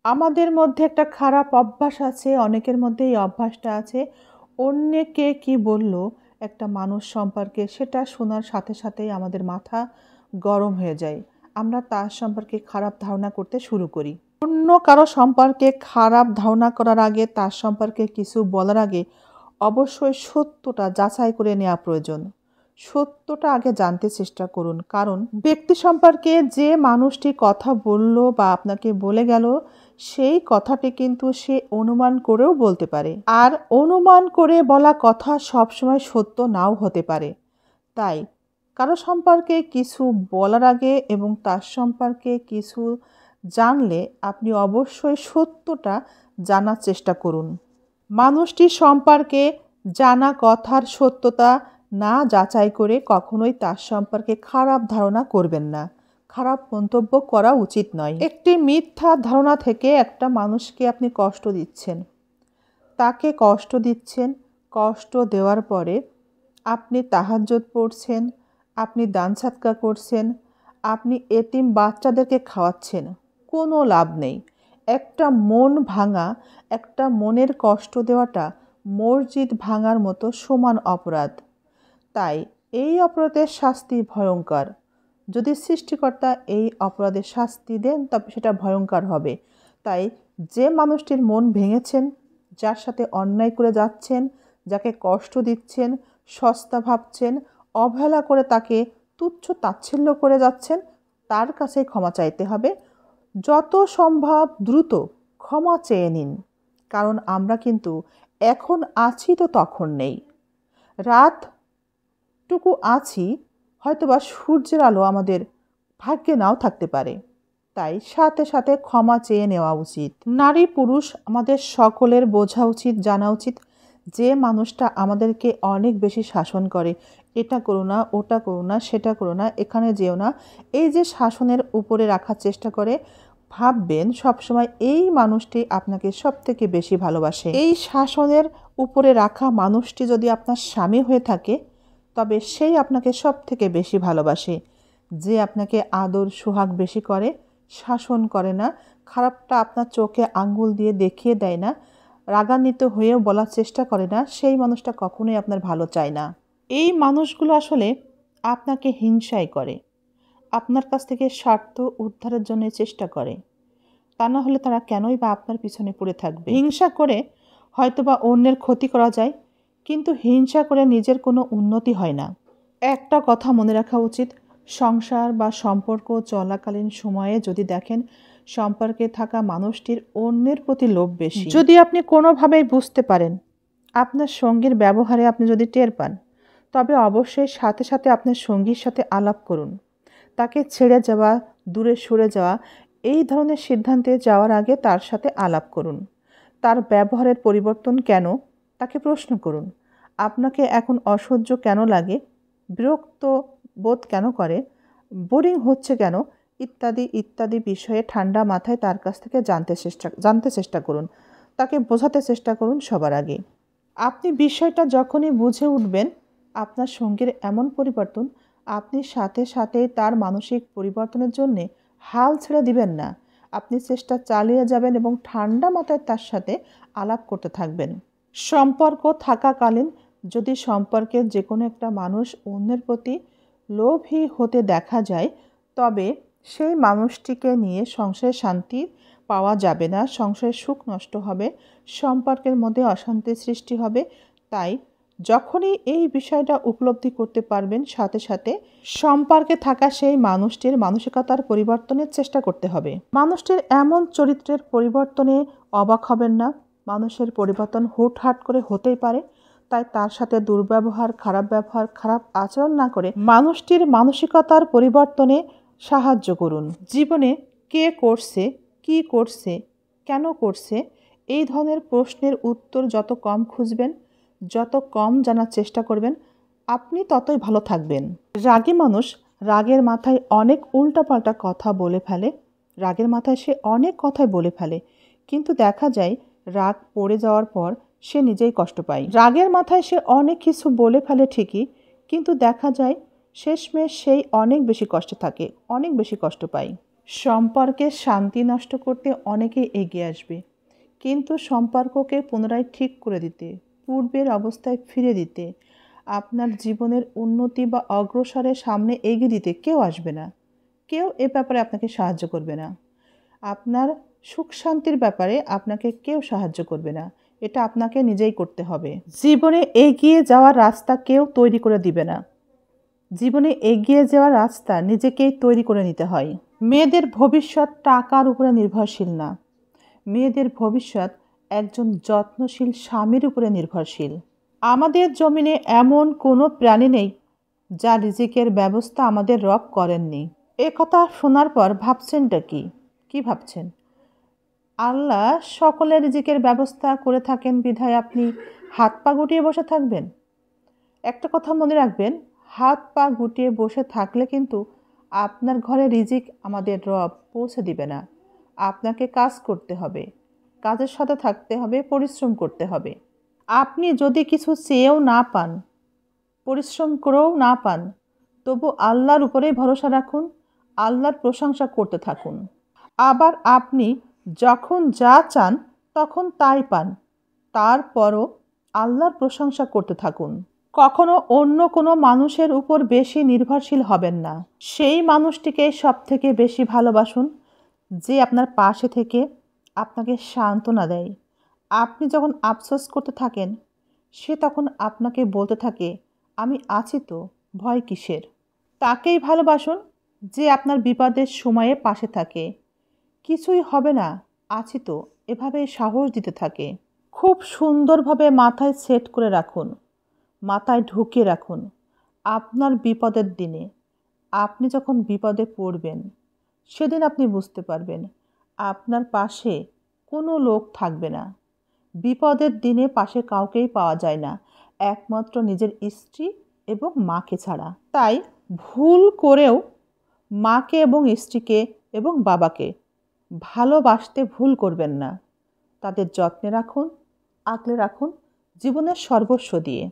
আমাদের মধ্যে একটা খারাপ অভ্যাস আছে, অনেকের মধ্যে এই অভ্যাসটা আছে। অন্যকে কি বলল একটা মানুষ সম্পর্কে সেটা শোনার সাথে সাথেই আমাদের মাথা গরম হয়ে যায়। আমরা তার সম্পর্কে খারাপ ধারণা করতে শুরু করি। অন্য কারো সম্পর্কে খারাপ ধারণা করার আগে, তার সম্পর্কে কিছু বলার আগে অবশ্যই সত্যটা যাচাই করে নেওয়া প্রয়োজন। সত্যটা আগে জানতে চেষ্টা করুন, কারণ ব্যক্তি সম্পর্কে যে মানুষটি কথা বলল বা আপনাকে বলে গেল সেই কথাটি কিন্তু সে অনুমান করেও বলতে পারে, আর অনুমান করে বলা কথা সবসময় সত্য নাও হতে পারে। তাই কারো সম্পর্কে কিছু বলার আগে এবং তার সম্পর্কে কিছু জানলে আপনি অবশ্যই সত্যটা জানার চেষ্টা করুন। মানুষটি সম্পর্কে জানা কথার সত্যতা না যাচাই করে কখনোই তার সম্পর্কে খারাপ ধারণা করবেন না। খারাপ মন্তব্য করা উচিত নয়। একটি মিথ্যা ধারণা থেকে একটা মানুষকে আপনি কষ্ট দিচ্ছেন, তাকে কষ্ট দিচ্ছেন। কষ্ট দেওয়ার পরে আপনি তাহাজ্জুদ পড়ছেন, আপনি দান সাদকা করছেন, আপনি এতিম বাচ্চাদেরকে খাওয়াচ্ছেন, কোনো লাভ নেই। একটা মন ভাঙা, একটা মনের কষ্ট দেওয়াটা মসজিদ ভাঙার মতো সমান অপরাধ। তাই এই অপরাধের শাস্তি ভয়ঙ্কর। যদি সৃষ্টিকর্তা এই অপরাধের শাস্তি দেন তবে সেটা ভয়ঙ্কর হবে। তাই যে মানুষটির মন ভেঙেছেন, যার সাথে অন্যায় করে যাচ্ছেন, যাকে কষ্ট দিচ্ছেন, সস্তা ভাবছেন, অবহেলা করে তাকে তুচ্ছ তাচ্ছিল্য করে যাচ্ছেন, তার কাছে ক্ষমা চাইতে হবে। যত সম্ভব দ্রুত ক্ষমা চেয়ে নিন, কারণ আমরা কিন্তু এখন আছি তো তখন নেই। রাতটুকু আছি, হয়তোবা সূর্যের আলো আমাদের ভাগ্যে নাও থাকতে পারে। তাই সাথে সাথে ক্ষমা চেয়ে নেওয়া উচিত। নারী পুরুষ আমাদের সকলের বোঝা উচিত, জানা উচিত, যে মানুষটা আমাদেরকে অনেক বেশি শাসন করে, এটা করো না, ওটা করো না, সেটা করো না, এখানে যেও না, এই যে শাসনের উপরে রাখার চেষ্টা করে, ভাববেন সবসময় এই মানুষটি আপনাকে সব থেকে বেশি ভালোবাসে। এই শাসনের উপরে রাখা মানুষটি যদি আপনার স্বামী হয়ে থাকে তবে সেই আপনাকে সব থেকে বেশি ভালোবাসে। যে আপনাকে আদর সোহাগ বেশি করে, শাসন করে না, খারাপটা আপনার চোখে আঙ্গুল দিয়ে দেখিয়ে দেয় না, রাগান্বিত হয়েও বলার চেষ্টা করে না, সেই মানুষটা কখনোই আপনার ভালো চায় না। এই মানুষগুলো আসলে আপনাকে হিংসাই করে, আপনার কাছ থেকে স্বার্থ উদ্ধারের জন্য চেষ্টা করে। তা না হলে তারা কেনই বা আপনার পিছনে পড়ে থাকবে? হিংসা করে হয়তোবা অন্যের ক্ষতি করা যায়, কিন্তু হিংসা করে নিজের কোনো উন্নতি হয় না। একটা কথা মনে রাখা উচিত, সংসার বা সম্পর্ক চলাকালীন সময়ে যদি দেখেন সম্পর্কে থাকা মানুষটির অন্যের প্রতি লোভ বেশি, যদি আপনি কোনোভাবেই বুঝতে পারেন, আপনার সঙ্গীর ব্যবহারে আপনি যদি টের পান, তবে অবশ্যই সাথে সাথে আপনার সঙ্গীর সাথে আলাপ করুন। তাকে ছেড়ে যাওয়া, দূরে সরে যাওয়া, এই ধরনের সিদ্ধান্তে যাওয়ার আগে তার সাথে আলাপ করুন। তার ব্যবহারের পরিবর্তন কেন, তাকে প্রশ্ন করুন। আপনাকে এখন অসহ্য কেন লাগে, বিরক্ত বোধ কেন করে, বোরিং হচ্ছে কেন, ইত্যাদি ইত্যাদি বিষয়ে ঠান্ডা মাথায় তার কাছ থেকে জানতে চেষ্টা করুন। তাকে বোঝাতে চেষ্টা করুন সবার আগে। আপনি বিষয়টা যখনই বুঝে উঠবেন আপনার সঙ্গীর এমন পরিবর্তন, আপনি সাথে সাথে তার মানসিক পরিবর্তনের জন্যে হাল ছেড়ে দিবেন না। আপনি চেষ্টা চালিয়ে যাবেন এবং ঠান্ডা মাথায় তার সাথে আলাপ করতে থাকবেন। সম্পর্ক থাকাকালীন যদি সম্পর্কের যে কোনো একটা মানুষ অন্যের প্রতি লোভী হতে দেখা যায়, তবে সেই মানুষটিকে নিয়ে সংসারে শান্তি পাওয়া যাবে না, সংসারের সুখ নষ্ট হবে, সম্পর্কের মধ্যে অশান্তির সৃষ্টি হবে। তাই যখনই এই বিষয়টা উপলব্ধি করতে পারবেন, সাথে সাথে সম্পর্কে থাকা সেই মানুষটির মানসিকতার পরিবর্তনের চেষ্টা করতে হবে। মানুষটির এমন চরিত্রের পরিবর্তনে অবাক হবেন না। মানুষের পরিবর্তন হুটহাট করে হতেই পারে, তাই তার সাথে দুর্ব্যবহার, খারাপ ব্যবহার, খারাপ আচরণ না করে মানুষটির মানসিকতার পরিবর্তনে সাহায্য করুন। জীবনে কে করছে, কি করছে, কেন করছে, এই ধরনের প্রশ্নের উত্তর যত কম খুঁজবেন, যত কম জানার চেষ্টা করবেন, আপনি ততই ভালো থাকবেন। রাগী মানুষ রাগের মাথায় অনেক উল্টাপাল্টা কথা বলে ফেলে, রাগের মাথায় সে অনেক কথাই বলে ফেলে, কিন্তু দেখা যায় রাগ পড়ে যাওয়ার পর সে নিজেই কষ্ট পায়। রাগের মাথায় সে অনেক কিছু বলে ফেলে ঠিকই, কিন্তু দেখা যায় শেষমেশ সেই অনেক বেশি কষ্টে থাকে, অনেক বেশি কষ্ট পায়। সম্পর্কে শান্তি নষ্ট করতে অনেকে এগিয়ে আসবে, কিন্তু সম্পর্ককে পুনরায় ঠিক করে দিতে, পূর্বের অবস্থায় ফিরে দিতে, আপনার জীবনের উন্নতি বা অগ্রসরের সামনে এগিয়ে দিতে কেউ আসবে না। কেউ এ ব্যাপারে আপনাকে সাহায্য করবে না। আপনার সুখ শান্তির ব্যাপারে আপনাকে কেউ সাহায্য করবে না। এটা আপনাকে নিজেই করতে হবে। জীবনে এগিয়ে যাওয়ার রাস্তা কেউ তৈরি করে দিবে না। জীবনে এগিয়ে যাওয়ার রাস্তা নিজেকেই তৈরি করে নিতে হয়। মেয়েদের ভবিষ্যৎ টাকার উপরে নির্ভরশীল না। মেয়েদের ভবিষ্যৎ একজন যত্নশীল স্বামীর উপরে নির্ভরশীল। আমাদের জমিনে এমন কোনো প্রাণী নেই যা রিজিকের ব্যবস্থা আমাদের রব করেননি। এ কথা শোনার পর ভাবছেনটা কি? কি ভাবছেন? আল্লাহ সকলের রিজিকের ব্যবস্থা করে থাকেন বিধায় আপনি হাত পা গুটিয়ে বসে থাকবেন? একটা কথা মনে রাখবেন, হাত পা গুটিয়ে বসে থাকলে কিন্তু আপনার ঘরে রিজিক আমাদের রব পৌঁছে দিবে না। আপনাকে কাজ করতে হবে, কাজের সাথে থাকতে হবে, পরিশ্রম করতে হবে। আপনি যদি কিছু চেয়েও না পান, পরিশ্রম করেও না পান, তবু আল্লাহর উপরেই ভরসা রাখুন, আল্লাহর প্রশংসা করতে থাকুন। আবার আপনি যখন যা চান তখন তাই পান, তারপরও আল্লাহর প্রশংসা করতে থাকুন। কখনো অন্য কোনো মানুষের উপর বেশি নির্ভরশীল হবেন না। সেই মানুষটিকে সব থেকে বেশি ভালোবাসুন যে আপনার পাশে থেকে আপনাকে সান্ত্বনা দেয়। আপনি যখন আফসোস করতে থাকেন, সে তখন আপনাকে বলতে থাকে, আমি আছি তো, ভয় কিসের? তাকেই ভালোবাসুন যে আপনার বিপদের সময়ে পাশে থাকে। কিছুই হবে না, আছি তো, এভাবে সাহস দিতে থাকে। খুব সুন্দরভাবে মাথায় সেট করে রাখুন, মাথায় ঢুকিয়ে রাখুন, আপনার বিপদের দিনে আপনি যখন বিপদে পড়বেন, সেদিন আপনি বুঝতে পারবেন আপনার পাশে কোনো লোক থাকবে না। বিপদের দিনে পাশে কাউকেই পাওয়া যায় না, একমাত্র নিজের স্ত্রী এবং মাকে ছাড়া। তাই ভুল করেও মাকে এবং স্ত্রীকে এবং বাবাকে ভালোবাসতে ভুল করবেন না। তাদের যত্নে রাখুন, আগলে রাখুন জীবনের সর্বস্ব দিয়ে।